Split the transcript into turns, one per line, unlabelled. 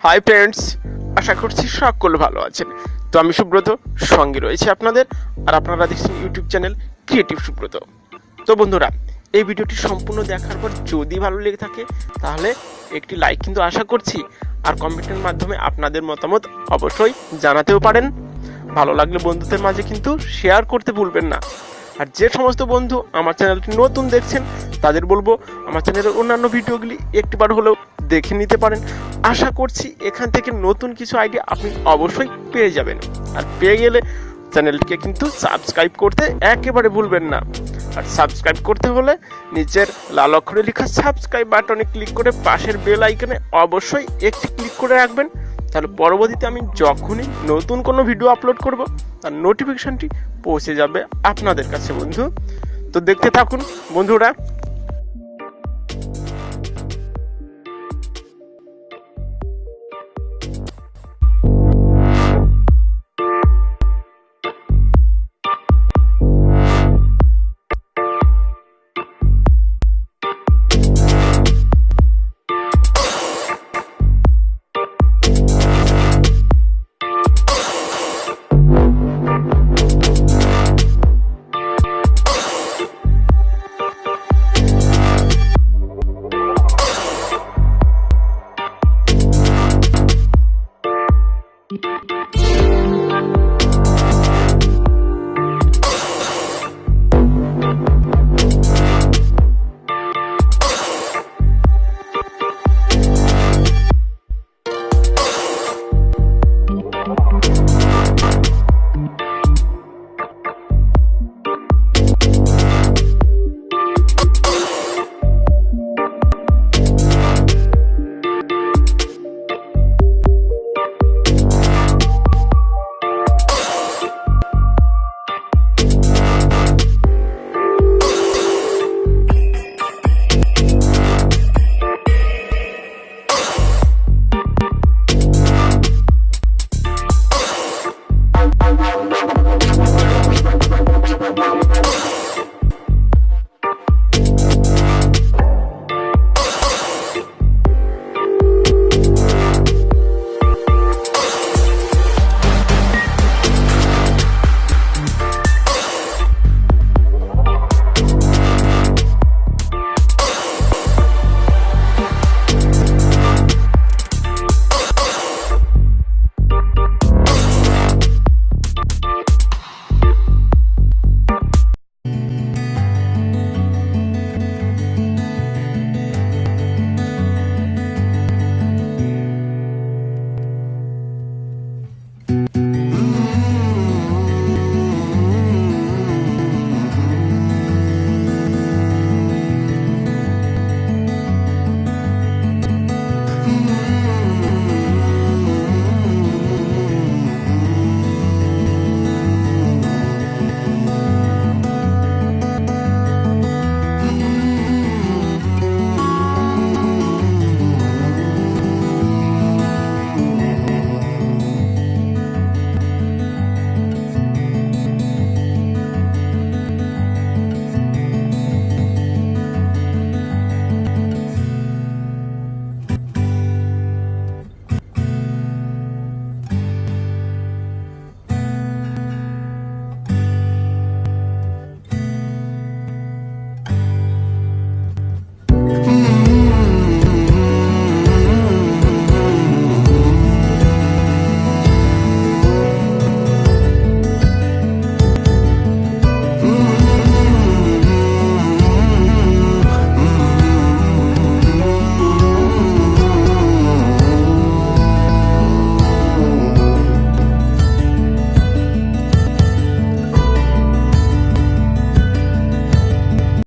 Hi friends, আশা করছি সকল ভালো আছেন। তো আমি সুব্রত, সঙ্গে রয়েছে আপনাদের, আর আপনারা দেখছেন ইউটিউব চ্যানেল ক্রিয়েটিভ সুব্রত। তো বন্ধুরা, এই ভিডিওটি সম্পূর্ণ দেখার পর যদি ভালো লেগে থাকে তাহলে একটি লাইক কিন্তু আশা করছি, আর কমেন্টের মাধ্যমে আপনাদের মতামত অবশ্যই জানাতেও পারেন। ভালো লাগলে বন্ধুদের মাঝে কিন্তু শেয়ার করতে ভুলবেন না। আর যে সমস্ত বন্ধু আমার চ্যানেলটি নতুন দেখছেন তাদের বলবো আমার চ্যানেলের অন্যান্য ভিডিওগুলি একটিবার হলেও দেখে নিতে পারেন। আশা করছি এখান থেকে নতুন কিছু আইডিয়া আপনি অবশ্যই পেয়ে যাবেন, আর পেয়ে গেলে চ্যানেলটিকে কিন্তু সাবস্ক্রাইব করতে একেবারে ভুলবেন না। আর সাবস্ক্রাইব করতে হলে নিচের লাল অক্ষরে লেখা সাবস্ক্রাইব বাটনে ক্লিক করে পাশের বেল আইকনে অবশ্যই একটি ক্লিক করে রাখবেন। তাহলে পরবর্তীতে আমি যখনই নতুন কোনো ভিডিও আপলোড করব তার নোটিফিকেশনটি পৌঁছে যাবে আপনাদের কাছে বন্ধু। তো দেখতে থাকুন বন্ধুরা।